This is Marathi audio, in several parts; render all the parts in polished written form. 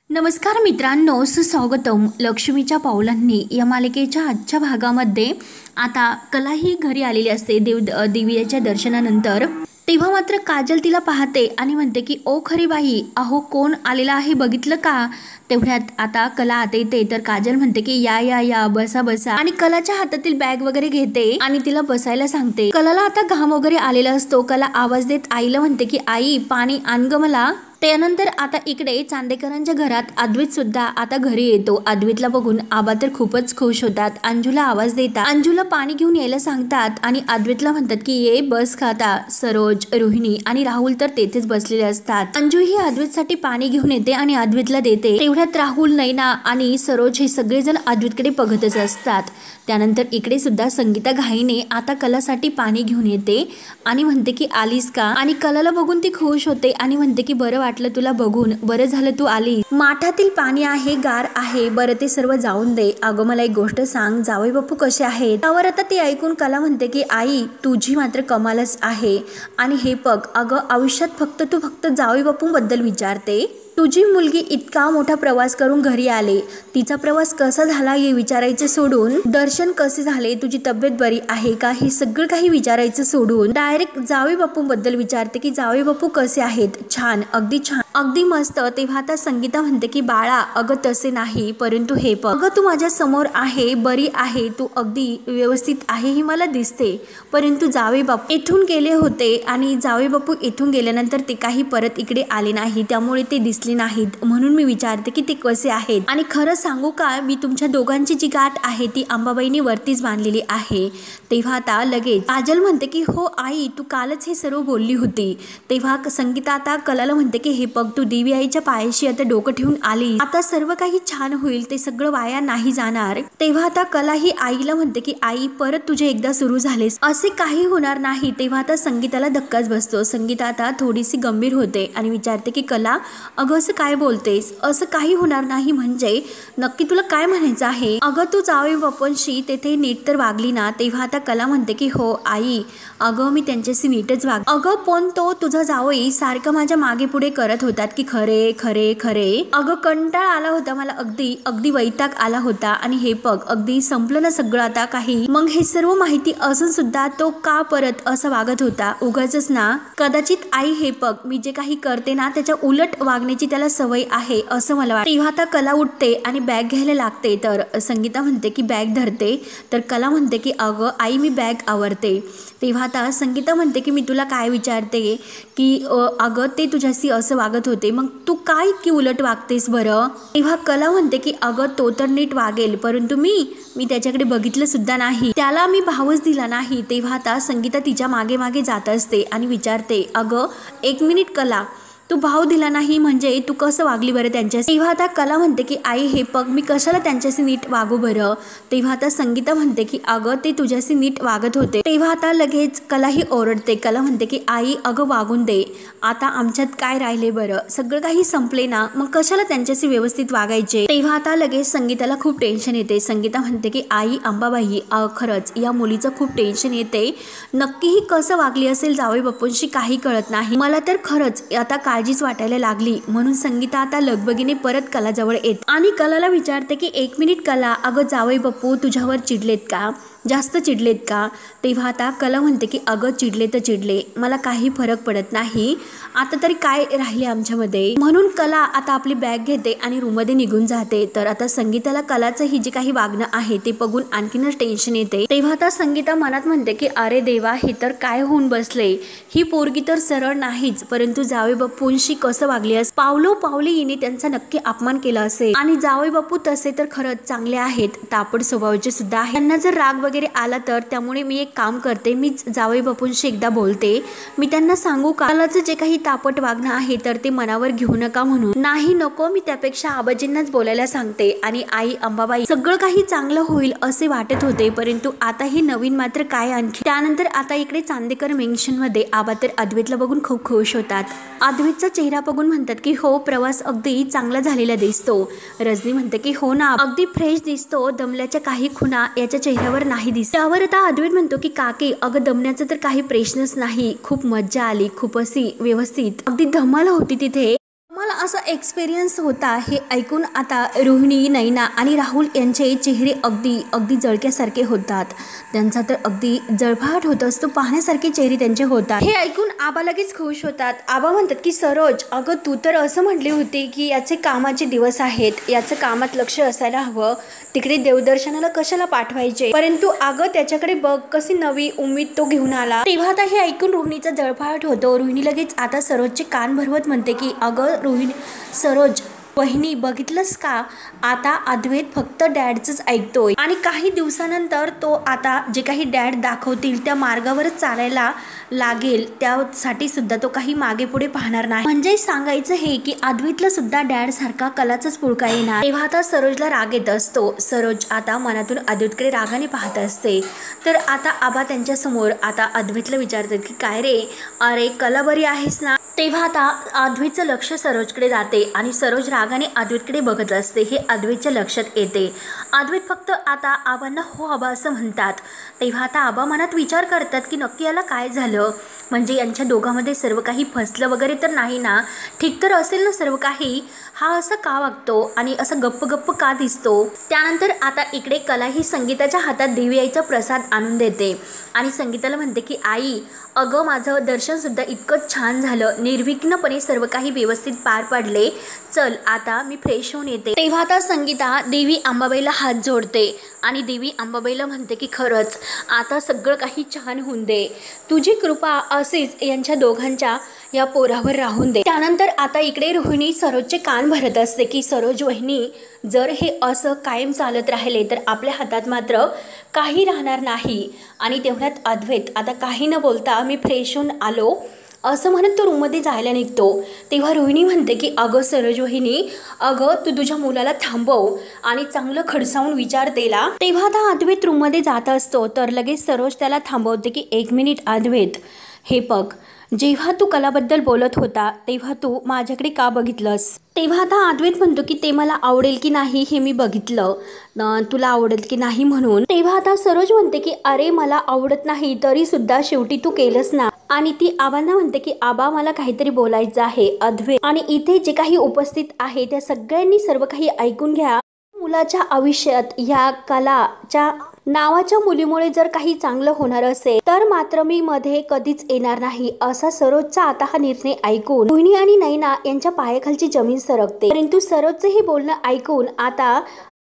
नमस्कार मित्रांनो, सुस्वागतम लक्ष्मीच्या पावलांनी या मालिकेच्या आजच्या भागामध्ये आता कला ही घरी आलेली असते देवीच्या दर्शनानंतर। तेव्हा मात्र काजल तिला पाहते आणि म्हणते की ओ खरी बाई, अहो कोण आलेला आहे बघितलं का? तेवढ्यात आता कला आत येते तर काजल म्हणते की या या या बसा बसा आणि कलाच्या हातातील बॅग वगैरे घेते आणि तिला बसायला सांगते। कलाला आता घाम वगैरे आलेला असतो। कला आवाज देत आईला म्हणते की आई पाणी आण ग मला। त्यानंतर आता इकडे चांदेकरांच्या घरात अद्वैत सुद्धा आता घरी येतो। अद्वैतला बघून आबा तर खूपच खुश होतात। अंजूला आवाज देतात, अंजूला पाणी घेऊन यायला सांगतात आणि अद्वैतला म्हणतात की ये बस खाता। सरोज, रोहिणी आणि राहुल तर तेथेच बसलेले असतात। अंजू ही अद्वैतसाठी पाणी घेऊन येते आणि अद्वैतला देते। तेवढ्यात राहुल, नैना आणि सरोज हे सगळेजण अद्वैतकडे बघतच असतात। त्यानंतर इकडे सुद्धा संगीता घाईने आता कलासाठी पाणी घेऊन येते आणि म्हणते की आलीस का? आणि कलाला बघून ती खुश होते आणि म्हणते की बरं वाटलं तुला बघून, बरं झालं तू आली। माठातील पाणी आहे, गार आहे, बरं ते सर्व जाऊन दे। अगं मला एक गोष्ट सांग, जावई बापू कसे आहेत? त्यावर आता ती ऐकून कला म्हणते की आई तुझी मात्र कमालच आहे। आणि हे बघ अगं, आयुष्यात तू फक्त जावई बापू बद्दल विचारते। तुझी मुलगी इतका मोठा प्रवास करून घरी आले, तिचा प्रवास कसा झाला हे विचारायचे सोडून, दर्शन कसे झाले, तुझी तब्येत बरी आहे का, हे सगळं काही विचारायचं सोडून डायरेक्ट जावई बापू बद्दल विचारते की जावई बापू कसे आहेत? छान, अगदी छान, अगदी मस्त। तेव्हा आता संगीता म्हणते की बाळा अगं तसे नाही, परंतु हे बघ अगं तू माझ्या समोर आहे, बरी आहे, तू अगदी व्यवस्थित आहे ही मला दिसते, परंतु जावई बापू इथून गेले होते आणि जावई बापू इथून गेल्यानंतर ते काही परत इकडे आले नाही, त्यामुळे ते दिसले नाहीत, म्हणून मी विचारते की ते कसे आहेत। आणि खरं सांगू का, मी तुमच्या दोघांची जी गाठ आहे ती अंबाबाईंनी वरतीच बांधलेली आहे। तेव्हा आता लगेच काजल म्हणते की हो आई, तू कालच हे सर्व बोलली होती। तेव्हा संगीता आता कलाला म्हणते की हे बघ तू देवी आईच्या पायाशी आता डोकं ठेवून आली, आता सर्व काही छान होईल, ते सगळं वाया नाही जाणार। तेव्हा आता कला ही आईला म्हणते की आई परत तुझे एकदा सुरू झालेस, असे काही होणार नाही। तेव्हा आता संगीताला धक्काच बसतो। संगीता आता थोडीशी गंभीर होते आणि विचारते की कला अगं असं काय बोलतेस? असं काही होणार नाही म्हणजे नक्की तुला काय म्हणायचं आहे? अगं तू जावई बापूंशी तेथे नीट तर वागली ना? तेव्हा आता कला म्हणते की हो आई, अगं मी त्यांच्याशी नीटच वाग। अगं पण तो तुझा जावई सारखं माझ्या मागे पुढे करत होतात की खरे खरे खरे। अगं कंटाळा आला होता मला, अगदी अगदी वैताग आला होता। आणि हे बघ अगदी संपलं ना सगळं आता काही। मग हे सर्व माहिती असून सुद्धा तो का परत असं वागत होता? उगाचच ना, कदाचित आई हे बघ मी जे काही करते ना त्याच्या उलट वागण्याची त्याला सवय आहे असं मला वाटतं। तेव्हा आता कला उठते आणि बॅग घ्यायला लागते तर संगीता म्हणते की बॅग धरते, तर कला म्हणते की अगं आई मी बॅग आवरते। तेव्हा आता संगीता म्हणते की मी तुला काय विचारते की अगं ते तुझ्याशी असं वागत होते, मग तू काय की उलट वागतेस बरं? तेव्हा कला म्हणते की अगं तो तर नीट वागेल, परंतु मी त्याच्याकडे बघितलं सुद्धा नाही, त्याला मी भावच दिला नाही। तेव्हा आता संगीता तिच्या मागे मागे जात असते आणि विचारते अगं एक मिनिट कला, तू भाव दिला नाही म्हणजे तू कसं वागली बरं त्यांच्याशी? तेव्हा आता कला म्हणते की आई हे बघ मी कशाला त्यांच्याशी नीट वागू बरं? तेव्हा आता संगीता म्हणते की अगं ते तुझ्याशी नीट वागत होते। तेव्हा आता लगेच कला ही ओरडते। कला म्हणते की आई अगं वागून दे, आता आमच्यात काय राहिले बरं? सगळं काही संपले ना, मग कशाला त्यांच्याशी व्यवस्थित वागायचे? तेव्हा आता लगेच संगीताला खूप टेन्शन येते। संगीता म्हणते की आई अंबाबाई खरंच या मुलीचं खूप टेन्शन येते, नक्की ही कसं वागली असेल जावई बापूंशी काही कळत नाही मला तर खरंच आता काळजीच वाटायला लागली। म्हणून संगीता आता लगबगीने परत कलाजवळ येते आणि कलाला विचारते की एक मिनिट कला, अगं जावई बापू तुझ्यावर चिडलेत का? जास्त चिडलेत का? तेव्हा आता कला म्हणते की अगं चिडले तर चिडले, मला काही फरक पडत नाही, आता तरी काय राहिले आमच्यामध्ये। म्हणून कला आता आपली बॅग घेते आणि रूममध्ये निघून जाते। तर आता संगीताला कलाचं ही जे काही वागणं आहे ते बघून आणखीनच टेन्शन येते। तेव्हा आता संगीता मनात म्हणते की अरे देवा, हे तर काय होऊन बसले, ही पोरगी तर सरळ नाहीच, परंतु जावई बापूंशी कसं वागली असेल, पावलो पावली हिने त्यांचा नक्की अपमान केला असेल। आणि जावई बापू तसे तर खरंच चांगले आहेत, तापड स्वभावाचे सुद्धा आहेत, त्यांना जर राग वगैरे आला तर त्यामुळे मी एक काम करते, मीच जावई बापूंशी एकदा बोलते, मी त्यांना सांगू का कलाचं जे काही तापट वागणं आहे तर ते मनावर घेऊ नका म्हणून? नाही नको, मी त्यापेक्षा आबाजींनाच बोलायला सांगते आणि आई अंबाबाई सगळं काही चांगलं होईल असे वाटत होते, परंतु आता हे नवीन मात्र काय आणखी। त्यानंतर आता इकडे चांदेकर मेन्शन मध्ये आबा तर अद्वैतला बघून खूप खुश होतात। अद्वैतचा चेहरा बघून म्हणतात की हो प्रवास अगदी चांगला झालेला दिसतो। रजनी म्हणते की हो ना, अगदी फ्रेश दिसतो, दमल्याच्या काही खुणा याच्या चेहऱ्यावर नाही दिसत। त्यावर आता अद्वैत म्हणतो की काकी अगं दमण्याचा तर काही प्रश्नच नाही, खूप मज्जा आली, खूप अशी व्यवस्थित अगदी धमाल होती तिथे, मला असा एक्सपिरियन्स होता हे ऐकून आता रोहिणी, नैना आणि राहुल यांचे चेहरे अगदी जळक्यासारखे होतात. त्यांचा तर अगदी जळफाट होत असतो, पाहण्यासारखे चेहरे त्यांचे होतात. हे ऐकून आबा लगेच खुश होतात. आबा म्हणतात की सरोज, अगं तू तर असं म्हटली होती की याचे कामाचे दिवस आहेत, याचं कामात लक्ष असायला हवं, तिकडे देवदर्शनाला कशाला पाठवायचे, परंतु अगं त्याच्याकडे बघ कशी नवी उमेद तो घेऊन आला. तेव्हा आता हे ऐकून रोहिणीचा जळफाट होतो. रोहिणी लगेच आता सरोजचे कान भरवत म्हणते की अगं रोहिणी, सरोज वहिनी बघितलंस का, आता अद्वैत फक्त डॅडचंच ऐकतोय आणि काही दिवसानंतर तो आता जे काही डॅड दाखवतील त्या मार्गावरच चालायला लागेल, त्यासाठी सुद्धा तो काही मागे पुढे पाहणार नाही. म्हणजे सांगायचं हे की अद्वैतला सुद्धा डॅड सारखा कलाचाच पुळका येणार. तेव्हा आता सरोजला राग येत असतो. सरोज आता मनातून अद्वैतकडे रागाने पाहत असते. तर आता आबा त्यांच्या समोर आता अद्वैतला विचारतात की काय रे, अरे कला बरी आहेस ना. तेव्हा आता अद्वैतचं लक्ष सरोजकडे जाते आणि सरोज रागाने अद्वैतकडे बघत असते. हे अद्वैतच्या लक्षात येते. अद्वैत फक्त आता आबांना हो आबा असं म्हणतात. तेव्हा आता आबा मनात विचार करतात की नक्की याला काय झालं, म्हणजे यांच्या दोघांमध्ये सर्व काही फसलं वगैरे तर नाही ना, ठीक तर असेल ना सर्व काही, हा असं का वागतो आणि असं गप्प का दिसतो. त्यानंतर आता इकडे कला ही संगीताच्या हातात देवी आईचा प्रसाद आणून देते आणि संगीताला म्हणते की आई, अगं माझं दर्शनसुद्धा इतकं छान झालं, निर्विघ्नपणे सर्व काही व्यवस्थित पार पडले, चल आता मी फ्रेश होऊन येते. तेव्हा आता संगीता देवी अंबाबाईला हात जोडते आणि देवी अंबाबाईला म्हणते की खरंच आता सगळं काही छान होऊन दे, तुझी कृपा असेच यांच्या दोघांच्या या पोरावर राहून दे. त्यानंतर आता इकडे रोहिणी सरोजचे कान भरत असते की सरोज वहिनी, जर हे असं कायम चालत राहिले तर आपल्या हातात मात्र काही राहणार नाही. आणि तेवढ्यात अद्वैत आता काही न बोलता मी फ्रेश होऊन आलो असं म्हणत तो रूममध्ये जायला निघतो. तेव्हा रोहिणी म्हणते की अगं सरोज वहिनी, अगं तू तुझ्या मुलाला थांबव आणि चांगलं खडसावून विचार त्याला. तेव्हा आता अद्वैत रूममध्ये जात असतो तर लगेच सरोज त्याला थांबवते की एक मिनिट अद्वैत, हे बघ, जेव्हा तू कलाबद्दल बोलत होता तेव्हा तू माझ्याकडे का बघितलंस. तेव्हा आता अद्वैत म्हणतो की ते मला आवडेल की नाही हे मी बघितलं, तुला आवडेल की नाही म्हणून. तेव्हा आता सरोज म्हणते की अरे मला आवडत नाही तरी सुद्धा शेवटी तू केलंस ना. आणि ती आबांना म्हणते की आबा मला काहीतरी बोलायचं आहे. अद्वैत आणि इथे जे काही उपस्थित आहे त्या सगळ्यांनी सर्व काही ऐकून घ्या. मुलाच्या आयुष्यात ह्या कलाच्या नावाच्या मुलीमुळे जर काही चांगलं होणार असेल तर मात्र मी मध्ये कधीच येणार नाही, असा सरोजचा आता हा निर्णय ऐकून रोहिणी आणि नैना यांच्या पायाखालची जमीन सरकते. परंतु सरोजचं हे बोलणं ऐकून आता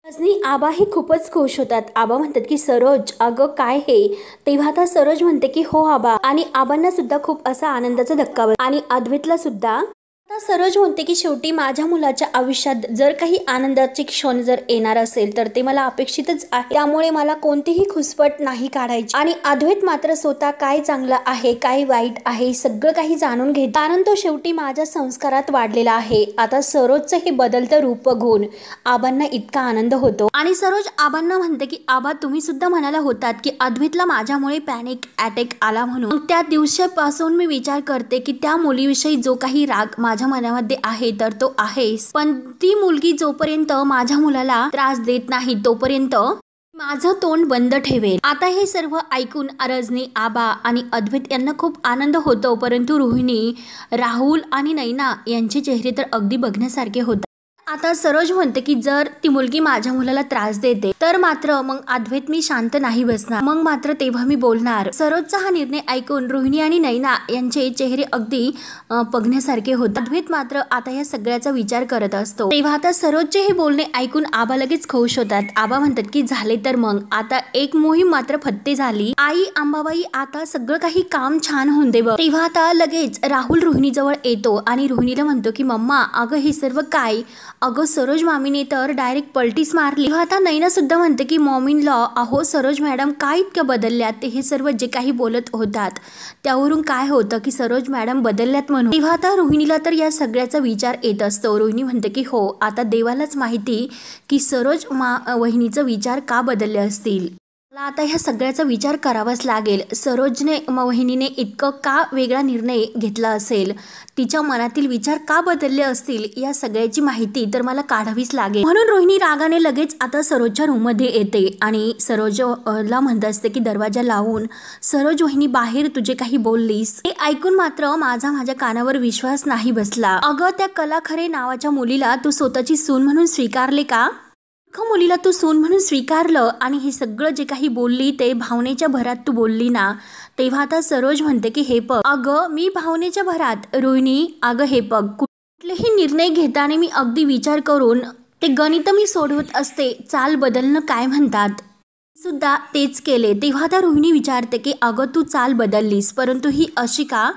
रजनी आबा हे खूपच खुश होतात. आबा म्हणतात की सरोज, अगं काय हे. तेव्हा आता सरोज म्हणते की हो आबा, आणि आबांना सुद्धा खूप असा आनंदाचा धक्का बसतो आणि अद्वैतला सुद्धा. आता सरोज म्हणते की शेवटी माझ्या मुलाच्या आयुष्यात जर काही आनंदाचे क्षण जर येणार असेल तर ते मला अपेक्षितच आहे, त्यामुळे मला कोणतीही खुसपट नाही काढायची. आणि अद्वैत मात्र स्वतः काय चांगलं आहे काय वाईट आहे सगळं काही जाणून घेत, कारण तो शेवटी माझ्या संस्कारात वाढलेला आहे. आता सरोजचं हे बदलतं रूप बघून आबांना इतका आनंद होतो आणि सरोज आबांना म्हणते की आबा, तुम्ही सुद्धा म्हणाला होतात की अद्वैतला माझ्यामुळे पॅनिक अटॅक आला म्हणून. त्या दिवसापासून मी विचार करते की त्या मुलीविषयी जो काही राग माझ्या मनामध्ये आहे तर तो आहेच, पण ती मुलगी जोपर्यंत माझ्या मुलाला त्रास देत नाही तोपर्यंत माझं तोंड बंद ठेवेल. आता हे सर्व ऐकून रजनी, आबा आणि अद्वैत यांना खूप आनंद होतो. परंतु रोहिणी, राहुल आणि नैना यांचे चेहरे तर अगदी बघण्यासारखे होतात. आता सरोज म्हणते की जर ती मुलगी माझ्या मुलाला त्रास देते तर मात्र मग अद्वैत मी शांत नाही बसणार, मग मात्र तेव्हा मी बोलणार. सरोजचा हा निर्णय ऐकून रोहिणी आणि नैना यांचे चेहरे अगदी बघण्यासारखे होतात. अद्वैत मात्र आता या सगळ्याचा विचार करत असतो. तेव्हा आता सरोजचे हे बोलणे ऐकून आबा लगेच खुश होतात. आबा म्हणतात की झाले तर मग आता एक मोहीम मात्र फत्ते झाली. आई अंबाबाई आता सगळं काही काम छान होऊन दे बघ. तेव्हा आता लगेच राहुल रोहिणी जवळ येतो आणि रोहिणीला म्हणतो की मम्मा, अगं हे सर्व काय, अगं सरोज मामीने तर डायरेक्ट पलटीच मारली. आता नैना सुद्धा म्हणते की मॉम लॉ, अहो सरोज मॅडम काय इतक्या बदलल्यात, ते हे सर्व जे काही बोलत होतात त्यावरून काय होतं की सरोज मॅडम बदलल्यात म्हणून. तेव्हा आता रोहिणीला तर या सगळ्याचा विचार येत असतो. रोहिणी म्हणते की हो, आता देवालाच माहिती की सरोज वहिनीचा विचार का बदलले असतील. मला आता ह्या सगळ्याचा विचार करावाच लागेल. सरोजने वहिनीने इतकं का वेगळा निर्णय घेतला असेल, तिच्या मनातील विचार का बदलले असतील, या सगळ्याची माहिती तर मला काढावीच लागेल. म्हणून रोहिणी रागाने लगेच आता सरोजच्या रूममध्ये येते आणि सरोजला म्हणत असते की दरवाजा लावून, सरोज वहिनी बाहेर तुझे काही बोललीस. हे ऐकून मात्र माझ्या कानावर विश्वास नाही बसला. अगं, त्या कला खरे नावाच्या मुलीला तू स्वतःची सून म्हणून स्वीकारले का? मुलीला तू सून म्हणून स्वीकारलं आणि हे सगळं जे काही बोलली ते भावनेच्या भरात तू बोलली ना. तेव्हा आता सरोज म्हणते की हे बघ, अगं मी भावनेच्या भरात रोहिणी, अगं हे बघ, कुठलेही निर्णय घेताना मी अगदी विचार करून ते गणित मी सोडवत असते. चाल बदलणं काय म्हणतात, सुद्धा तेच केले. तेव्हा आता रोहिणी विचारते की अगं तू चाल बदललीस, परंतु ही अशी का?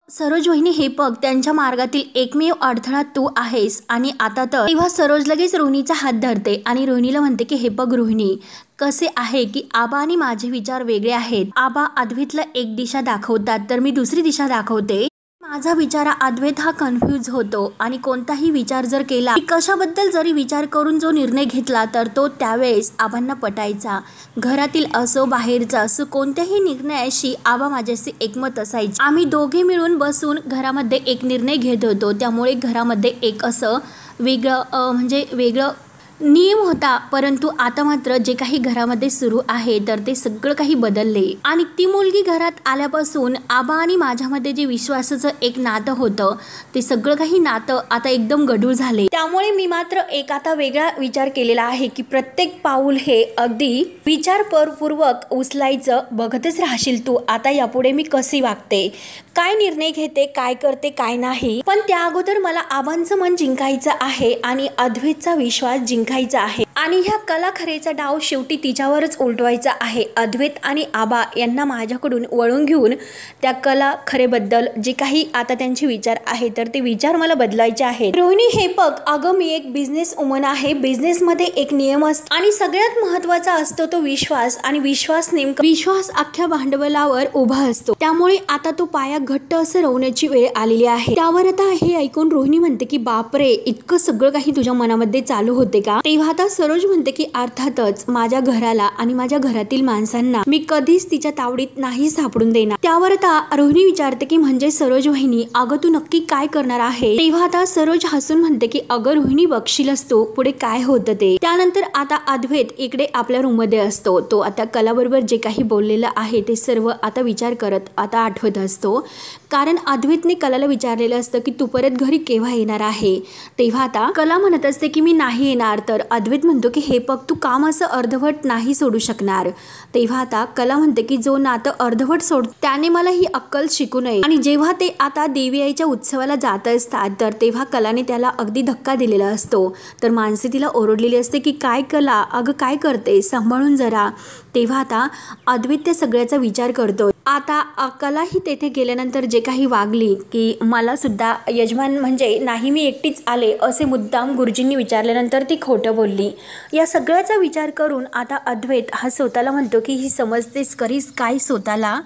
सरोज वहिनी हे बघ, त्यांच्या मार्गातील एकमेव अडथळा तू आहेस. आणि आता तर तेव्हा सरोज लगेच रोहिणीचा हात धरते आणि रोहिणीला म्हणते की हे बघ रोहिणी, कसे आहे की आबा आणि माझे विचार वेगळे आहेत. आबा अद्वैतला एक दिशा दाखवतात तर मी दुसरी दिशा दाखवते. माझा विचार अद्वैत हा कन्फ्यूज होतो आणि कोणताही विचार जर केला, कशाबद्दल जरी विचार करून जो निर्णय घेतला तर तो त्यावेळेस आबांना पटायचा. घरातील असो बाहेरचा असो, कोणत्याही निर्णयाशी आबा माझ्याशी एकमत असायचे. आम्ही दोघे मिळून बसून घरामध्ये एक निर्णय घेत होतो. त्यामुळे घरामध्ये एक असं वेगळं नियम होता. परंतु आता मात्र जे काही घरामध्ये सुरू आहे तर ते सगळं काही बदलले. आणि ती मुलगी घरात आल्यापासून आबा आणि माझ्यामध्ये जे विश्वासाचं एक नातं होतं ते सगळं काही नातं आता एकदम गढूळ झाले. त्यामुळे मी मात्र एक आता वेगळा विचार केलेला आहे की प्रत्येक पाऊल हे अगदी विचारपूर्वक उचलायचं. बघतच राहशील तू आता यापुढे मी कशी वागते, काय निर्णय घेते, काय करते, काय नाही. पण त्या अगोदर मला आबांचं मन जिंकायचं आहे आणि अद्वैतचा विश्वास जिंकायचा आहे. आणि ह्या कला खरेचा डाव शेवटी तिच्यावरच उलटवायचा आहे. अद्वैत आणि आबा यांना माझ्याकडून वळून घेऊन त्या कला खरेबद्दल जे काही आता त्यांचे विचार आहे तर ते विचार मला बदलायचे आहेत. रोहिणी हे बघ, अगं मी एक बिझनेस वुमन आहे. बिझनेसमध्ये एक नियम असतो आणि सगळ्यात महत्त्वाचा असतो तो विश्वास. आणि विश्वास अख्ख्या भांडवलावर उभा असतो. त्यामुळे आता तो पाया घट्ट असं रोवण्याची वेळ आलेली आहे. त्यावर आता हे ऐकून रोहिणी म्हणते की बापरे, इतकं सगळं काही तुझ्या मनामध्ये चालू होते का? तेव्हा आता सरोज म्हणते की अर्थातच माझ्या घराला आणि माझ्या घरातील माणसांना मी कधीच तिच्या तावडीत नाही सापडून देणार. त्यावर आता रोहिणी विचारते की म्हणजे सरोज वहिनी, अगं तू नक्की काय करणार आहे? तेव्हा आता सरोज हसून म्हणते की अगं रोहिणी, बघशीलच तू पुढे काय होतं ते. त्यानंतर आता अद्वैत इकडे आपल्या रूम मध्ये असतो. तो आता कलाबरोबर जे काही बोललेलं आहे ते सर्व आता विचार करत आता आठवत असतो. कारण अद्वैतने कलाला विचारलेलं असतं की तू परत घरी केव्हा येणार आहे. तेव्हा आता कला म्हणत असते की मी नाही येणार. तर अद्वैत म्हणतो की हे बघ, तू काम असं अर्धवट नाही सोडू शकणार. तेव्हा आता कला म्हणते की जो नातं अर्धवट सोड त्याने मला ही अक्कल शिकू नये. आणि जेव्हा ते आता देवी आईच्या उत्सवाला जात असतात तर तेव्हा कलाने त्याला अगदी धक्का दिलेला असतो. तर माणसे तिला ओरडलेली असते की काय कला, अगं काय करते, सांभाळून जरा. तेव्हा आता अद्वैत त्या सगळ्याचा विचार करतो. आता कला ही तेथे गेल्यानंतर जे काही वागली की मला सुद्धा यजमान म्हणजे नाही मी एकटीच आले असे मुद्दाम गुरुजींनी विचारल्यानंतर ती खोटं बोलली. या सगळ्याचा विचार करून आता अद्वैत हा स्वतःला म्हणतो की ही समजतेस करीस काय स्वतःला?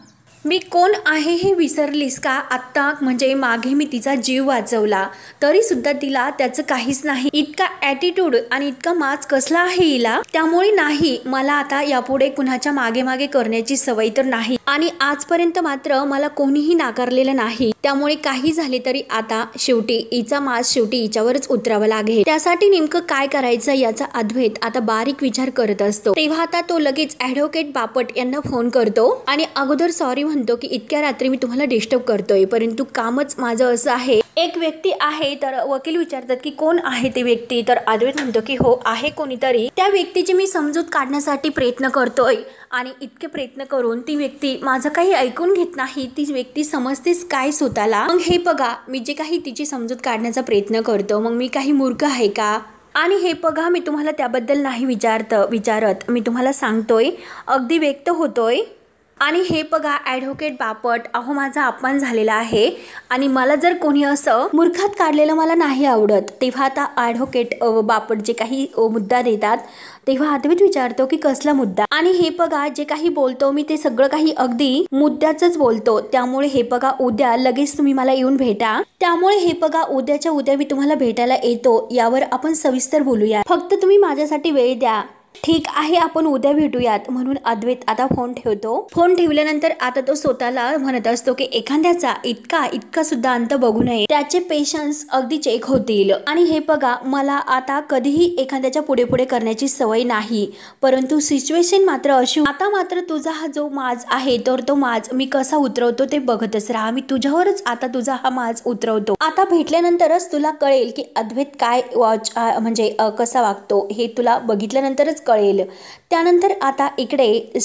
मी कोण आहे हे विसरलीस का? आत्ता म्हणजे मागे मी तिचा जीव वाचवला तरी सुद्धा तिला त्याचं काहीच नाही. इतका ॲटिट्यूड आणि इतका माज कसला आहे हिला. त्यामुळे नाही, मला आता यापुढे कुणाच्या मागे मागे करण्याची सवय तर नाही. आणि आजपर्यंत मात्र मला कोणीही नाकारलेलं नाही. त्यामुळे काही झाले तरी आता शेवटी हिचा माज शेवटी हिच्यावरच उतरावा लागेल. त्यासाठी नेमकं काय करायचं याचा अद्वैत आता बारीक विचार करत असतो. तेव्हा आता तो लगेच ॲडव्होकेट बापट यांना फोन करतो आणि अगोदर सॉरी म्हणतो की इतक्या रात्री मी तुम्हाला डिस्टर्ब करतोय, परंतु कामच माझं असं आहे. एक व्यक्ती आहे. तर वकील विचारतात की कोण आहे ते व्यक्ती. तर अद्वैत म्हणतो की हो आहे कोणीतरी. त्या व्यक्तीची मी समजूत काढण्यासाठी प्रयत्न करतोय आणि इतके प्रयत्न करून ती व्यक्ती माझं काही ऐकून घेत नाही. ती व्यक्ती समजतेच काय स्वतःला. मग हे बघा, मी जे काही तिची समजूत काढण्याचा प्रयत्न करतो मग मी काही मूर्ख आहे का? आणि हे बघा, मी तुम्हाला त्याबद्दल नाही विचारत मी तुम्हाला सांगतोय, अगदी व्यक्त होतोय. आणि हे बघा ॲडव्होकेट बापट, अहो माझा अपमान झालेला आहे आणि मला जर कोणी असं मूर्खात काढलेलं मला नाही आवडत. तेव्हा आता ॲडव्होकेट बापट जे काही मुद्दा देतात तेव्हा अद्वैत विचारतो की कसला मुद्दा. आणि हे बघा, जे काही बोलतो मी ते सगळं काही अगदी मुद्द्याचंच बोलतो. त्यामुळे हे बघा, उद्या लगेच तुम्ही मला येऊन भेटा. त्यामुळे हे बघा, उद्याच्या उद्या मी तुम्हाला भेटायला येतो. यावर आपण सविस्तर बोलूया. फक्त तुम्ही माझ्यासाठी वेळ द्या. ठीक आहे, आपण उद्या भेटूयात म्हणून अद्वैत आता फोन ठेवतो. फोन ठेवल्यानंतर आता तो स्वतःला म्हणत असतो की एखाद्याचा इतका सुद्धा अंत बघू नये, त्याचे पेशन्स अगदी चेक होतील. आणि हे बघा, मला आता कधीही एखाद्याच्या पुढे पुढे करण्याची सवय नाही, परंतु सिच्युएशन मात्र अशी, आता मात्र तुझा हा जो माज आहे तर तो माज मी कसा उतरवतो ते बघतच राहा. मी तुझ्यावरच आता तुझा हा माज उतरवतो. आता भेटल्यानंतरच तुला कळेल की अद्वैत काय म्हणजे कसा वागतो हे तुला बघितल्यानंतरच कळेल. त्यानंतर आता इकडे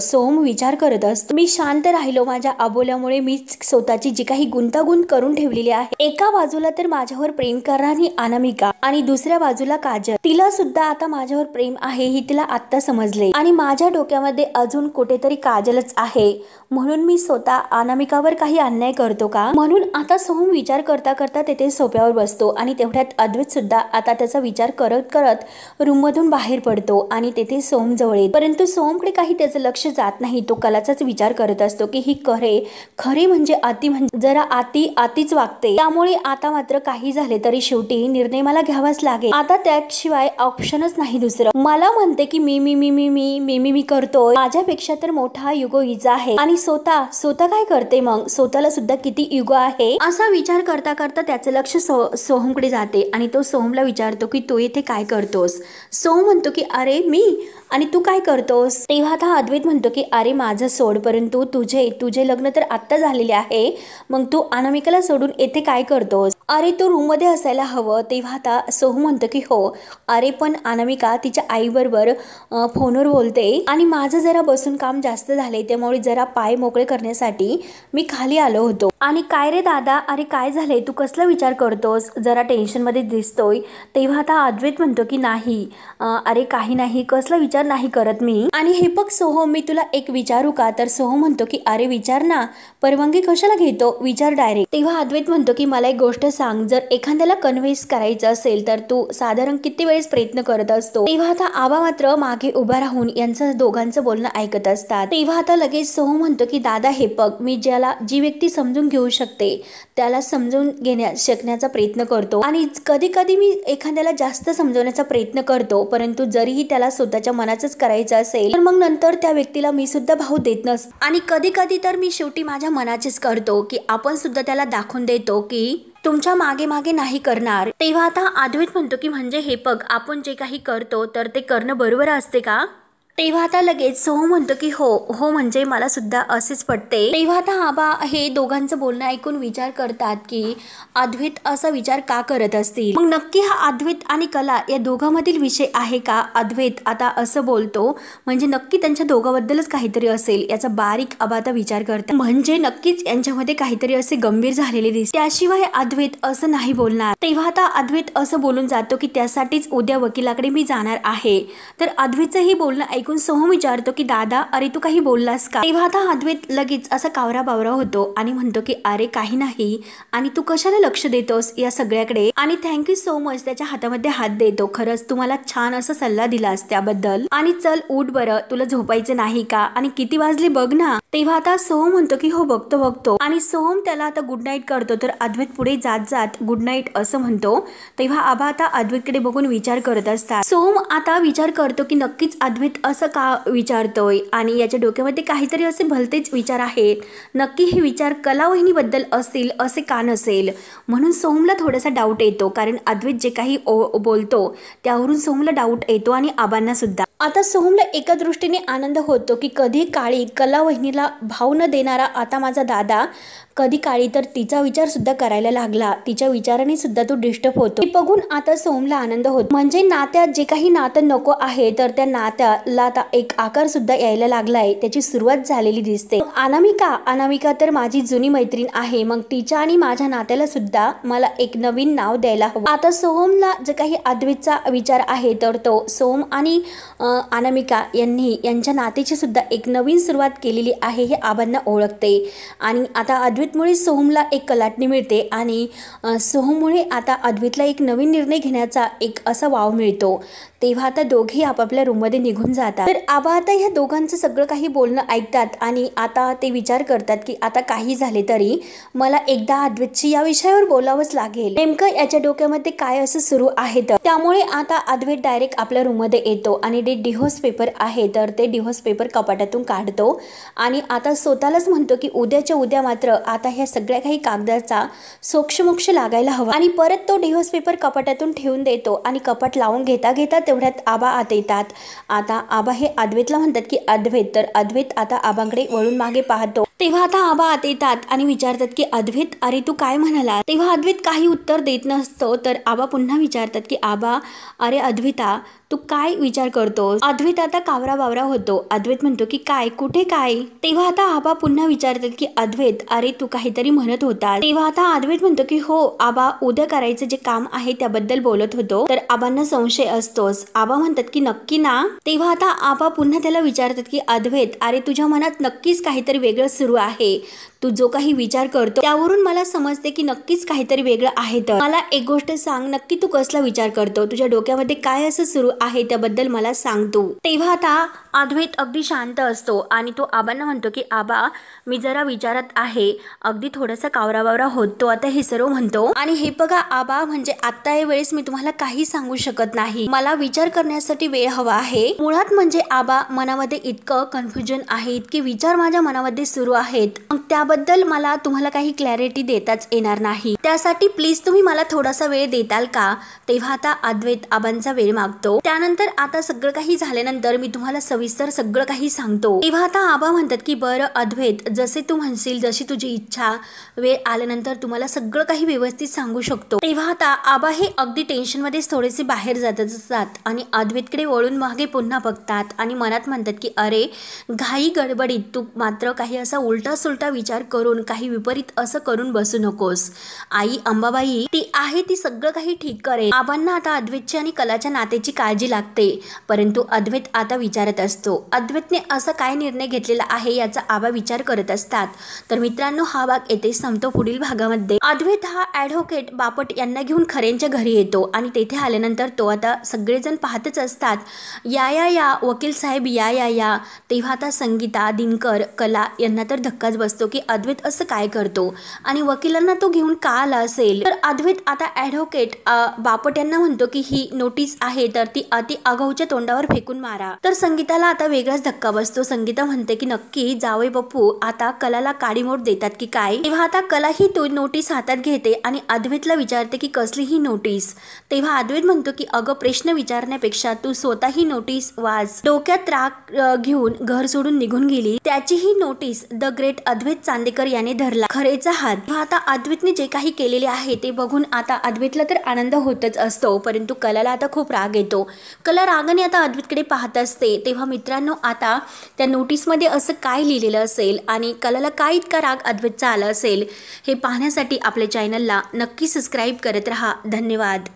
सोहम विचार करत असतो, मी शांत राहिलो माझ्या अबोल्यामुळे. मी स्वतःची जी काही गुंतागुंत करून ठेवलेली आहे, एका बाजूला तर माझ्यावर प्रेम करणारी अनामिका आणि दुसऱ्या बाजूला काजल, तिला सुद्धा आता माझ्यावर प्रेम आहे हे तिला आत्ता समजले. आणि माझ्या डोक्यामध्ये अजून कुठेतरी काजलच आहे, म्हणून मी स्वतः अनामिकावर काही अन्याय करतो का? म्हणून आता सोहम विचार करता करता तेथे सोफ्यावर बसतो आणि तेवढ्यात अद्वैत सुद्धा आता त्याचा विचार करत करत रूम मधून बाहेर पडतो आणि तेथे सोहम जवळ येतो. परंतु सोहमकडे काही त्याचं लक्ष जात नाही. तो कलाचाच विचार करत असतो की ही खरे म्हणजे जरा आतीच वागते. त्यामुळे आता मात्र काही झाले तरी शेवटी निर्णय मला घ्यावाच लागेल. आता त्याशिवाय ऑप्शनच नाही दुसरं. मला म्हणते की मी करतोय, माझ्यापेक्षा तर मोठा युगो हिचा आहे आणि स्वतः काय करते मग? स्वतःला सुद्धा किती युगो आहे असा विचार करता करता त्याचं लक्ष सोहमकडे जाते आणि तो सोहमला विचारतो की तू इथे काय करतोस? सोहम म्हणतो की अरे मी, आणि तू काय करतोस? तेव्हा आता अद्वैत म्हणतो की अरे माझं सोड, परंतु तुझे लग्न तर आत्ता झालेले आहे, मग तू अनामिकाला सोडून येथे काय करतोस? अरे तू रूम मध्ये असायला हवं. तेव्हा आता सोहम म्हणतो की हो, अरे पण अनामिका तिच्या आई बरोबर फोनवर बोलते आणि माझं जरा बसून काम जास्त झाले, त्यामुळे जरा पाय मोकळे करण्यासाठी मी खाली आलो होतो. आणि काय रे दादा, अरे काय झाले, तू कसला विचार करतोस? जरा टेन्शन मध्ये दिसतोय. तेव्हा आता अद्वैत म्हणतो की नाही, अरे काही नाही, कसला विचार नाही करत मी. आणि हे बघ सोहम, मी तुला एक विचारू का? तर सोहम म्हणतो की अरे विचार ना, परवानगी कशाला घेतो, विचार डायरेक्ट. तेव्हा अद्वैत म्हणतो की मला एक गोष्ट सांग, जर एखाद्याला कन्व्हिन्स करायचं असेल तर तू साधारण किती वेळेस प्रयत्न करत असतो? तेव्हा आता आबा मात्र मागे उभा राहून यांचं दोघांचं बोलणं ऐकत असतात. तेव्हा आता लगेच सोहम म्हणतो की दादा हे बघ, मी जी व्यक्ती समजून घेऊ शकते त्याला समजून शकण्याचा प्रयत्न करतो आणि कधी कधी मी एखाद्याला जास्त समजवण्याचा प्रयत्न करतो, परंतु जरीही त्याला स्वतःच्या मनाचंच करायचं असेल तर मग नंतर त्या व्यक्तीला मी सुद्धा भाव देत नसते. आणि कधी कधी तर मी शेवटी माझ्या मनाचेच करतो की आपण सुद्धा त्याला दाखवून देतो की तुमच्या मागे मागे नाही करणार. तेव्हा आता अद्वैत म्हणतो की म्हणजे हे बघ, आपण जे काही करतो तर ते करणं बरोबर असते का? तेव्हा आता लगेच सोहम म्हणतो की हो म्हणजे मला सुद्धा असेच पटते. तेव्हा आता आबा हे दोघांचं बोलणं ऐकून विचार करतात की अद्वैत असा विचार का करत असतील, मग नक्की हा अद्वैत आणि कला या दोघांमधील विषय आहे का? अद्वैत आता असं बोलतो म्हणजे नक्की त्यांच्या दोघांबद्दलच काहीतरी असेल याचा बारीक आबा आता विचार करतात. म्हणजे नक्कीच यांच्यामध्ये काहीतरी असे गंभीर झालेले दिसते, त्याशिवाय अद्वैत असं नाही बोलणार. तेव्हा आता अद्वैत असं बोलून जातो की त्यासाठीच उद्या वकिलाकडे मी जाणार आहे. तर अद्वैतचंही बोलणं ऐकून सोहम विचारतो की दादा अरे तू काही बोललास का? तेव्हा आता अद्वैत लगेच असा कावरा बावरा होतो आणि म्हणतो की अरे काही नाही, आणि तू कशाला लक्ष देतोस या सगळ्याकडे, आणि थँक्यू सो मच. त्याच्या हातामध्ये हात देतो. खरंच तुम्हाला छान असा सल्ला दिलास त्याबद्दल. आणि चल उठ बरं, तुला झोपायचं नाही का? आणि किती वाजले बघ ना. तेव्हा आता सोहम म्हणतो की हो बघतो आणि सोहम त्याला आता गुड नाईट करतो. तर अद्वैत पुढे जात गुड नाईट असं म्हणतो. तेव्हा आबा आता अद्वैतकडे बघून विचार करत असतात. सोहम आता विचार करतो की नक्कीच अद्वैत असं का विचारतोय आणि याच्या डोक्यामध्ये काहीतरी असे भलतेच विचार आहेत. नक्की हे विचार कला वहिनीबद्दल असतील असे का नसेल, म्हणून सोहमला थोडासा डाऊट येतो. कारण अद्वैत जे काही बोलतो त्यावरून सोहमला डाऊट येतो आणि आबांना सुद्धा. आता सोहमला एका दृष्टीने आनंद होतो की कधी काळी कला वहिनीला भाव न देणारा आता माझा दादा कधी काळी तर तिचा विचार सुद्धा करायला लागला, तिच्या विचाराने सुद्धा तो डिस्टर्ब होतो. बघून आता सोहमला आनंद होतो. म्हणजे नात्यात जे काही नातं नको आहे तर त्या नात्याला आता एक आकार सुद्धा यायला लागलाय, त्याची सुरुवात झालेली दिसते. अनामिका तर माझी जुनी मैत्रीण आहे, मग तिच्या आणि माझ्या नात्याला सुद्धा मला एक नवीन नाव द्यायला हवं. आता सोहमला जे काही अद्वैतचा विचार आहे तर तो सोहम आणि अनामिका यांच्या नात्याची सुद्धा एक नवीन सुरुवात केलेली आहे हे आबांना ओळखते. आणि आता अद्वैतमुळे सोहमला एक कलाटणी मिळते आणि सोहममुळे आता अद्वैतला एक नवीन निर्णय घेण्याचा एक असा वाव मिळतो. तेव्हा आता दोघेही आपापल्या रूममध्ये निघून जातात. तर आबा आता ह्या दोघांचं सगळं काही बोलणं ऐकतात आणि आता ते विचार करतात की आता काही झाले तरी मला एकदा अद्वैतशी या विषयावर बोलावंच लागेल. नेमकं याच्या डोक्यामध्ये काय असं सुरू आहे. त्यामुळे आता अद्वैत डायरेक्ट आपल्या रूममध्ये येतो आणि डिव्होर्स पेपर आहे तर ते डिव्होर्स पेपर कपाटातून काढतो आणि आता स्वतःलाच म्हणतो की उद्याच्या उद्या मात्र आता ह्या सगळ्या काही कागदाचा सोक्षमोक्ष लागायला हवा आणि परत तो डिव्होर्स पेपर कपाटातून ठेवून देतो आणि कपाट लावून घेता घेता तेवढ्यात आबा आत येतात. आता आबा हे अद्वैतला म्हणतात की अद्वैत, तर अद्वैत आता आबांकडे वळून मागे पाहतो. तेव्हा आता आबा आत येतात आणि विचारतात की अद्वैत, अरे तू काय म्हणाला? तेव्हा अद्वैत काही उत्तर देत नसतो तर आबा पुन्हा विचारतात की आबा, अरे अद्वैता तू काय विचार करतोस? अद्वैत आता कावरा बावरा होतो. अद्वैत म्हणतो की काय, कुठे काय? तेव्हा आता आबा पुन्हा विचारतात की अद्वैत, अरे तू काहीतरी म्हणत होता. तेव्हा आता अद्वैत म्हणतो की हो आबा, उद्या करायचं जे काम आहे त्याबद्दल बोलत होतो. तर आबांना संशय असतोच. आबा म्हणतात की नक्की ना? तेव्हा आता आबा पुन्हा त्याला विचारतात की अद्वैत, अरे तुझ्या मनात नक्कीच काहीतरी वेगळं सुरू आहे. तू जो काही विचार करतो त्यावरून मला समजते की नक्कीच काहीतरी वेगळं आहे. तर मला एक गोष्ट सांग, नक्की तू कसला विचार करतो? तुझ्या डोक्यामध्ये काय असं सुरू आहे त्याबद्दल मला सांग तू. तेव्हा आता अद्वैत अगदी शांत असतो आणि तो आबांना म्हणतो की आबा, मी जरा विचारात आहे. अगदी थोडासा कावराबावरा होतो आता हे सर्व म्हणतो. आणि हे बघा आबा, म्हणजे आता या वेळेस मी तुम्हाला काही सांगू शकत नाही. मला विचार करण्यासाठी वेळ हवा आहे. मुळात म्हणजे आबा, मनामध्ये इतकं कन्फ्युजन आहे, इतके विचार माझ्या मनामध्ये सुरू आहेत, मग त्याबद्दल मला तुम्हाला काही क्लॅरिटी देताच येणार नाही. त्यासाठी प्लीज तुम्ही मला थोडासा वेळ देताल का? तेव्हा आता अद्वैत आबांचा वेळ मागतो. त्यानंतर आता सगळं काही झाल्यानंतर मी तुम्हाला सविस्तर सगळं काही सांगतो. तेव्हा आता आबा म्हणतात की बरं अद्वैत, जसे तू म्हणशील, जशी तुझी इच्छा, वेळ आल्यानंतर तुम्हाला सगळं काही व्यवस्थित सांगू शकतो. तेव्हा आता आबा हे अगदी टेन्शन मध्येच थोडेसे बाहेर जातात आणि अद्वैतकडे वळून मागे पुन्हा बघतात आणि मनात म्हणतात की अरे, घाई गडबडीत तू मात्र काही असा उलटा सुलटा विचार करून काही विपरीत असं करून बसू नकोस. आई अंबाबाई ती आहे, ती सगळं काही ठीक करेल. आबांना आता अद्वैतची आणि कलाच्या नात्याची काळजी लागते. परंतु अद्वैत आता विचारत असतो, अद्वैतने असं काय निर्णय घेतलेला आहे याचा आबा विचार करत असतात. तर मित्रांनो, हा भाग येथे संपतो. पुढील भागामध्ये अद्वैत हा ॲडव्होकेट बापट यांना घेऊन खऱ्यांच्या घरी येतो आणि तेथे आल्यानंतर तो आता सगळेजण पाहतच असतात, या वकील साहेब या. तेव्हा आता संगीता, दिनकर, कला यांना तर धक्काच बसतो की अद्वैत असं काय करतो आणि वकिलांना तो घेऊन का आला असेल. तर अद्वैत आता ॲडव्होकेट बापट यांना म्हणतो की ही नोटीस आहे तर ती अति आगाऊच्या तोंडावर फेकून मारा. तर संगीताला आता वेगळाच धक्का बसतो. संगीता म्हणते की नक्की जावई बापू आता कलाला काडीमोड देतात की काय. तेव्हा आता कला ही तो नोटीस हातात घेते आणि अद्वैतला विचारते की कसली ही नोटीस. तेव्हा अद्वैत म्हणतो की अगं, प्रश्न विचारण्यापेक्षा तू स्वतः ही नोटीस वाच. डोक्यात राग घेऊन घर सोडून निघून गेली त्याची ही नोटीस द ग्रेट अद्वैत चांदेकर याने धरला खरेचा हात. तेव्हा आता अद्वैतने जे काही केलेले आहे ते बघून आता अद्वैतला तर आनंद होतच असतो, परंतु कलाला आता खूप राग येतो. कला रागाने आता अद्वैतकडे पाहत असते. तेव्हा मित्रांनो, आता त्या नोटीसमध्ये असं काय लिहिलेलं असेल आणि कलाला काय इतका राग अद्वैतचा आला असेल हे पाहण्यासाठी आपल्या चॅनलला नक्की सबस्क्राईब करत राहा. धन्यवाद.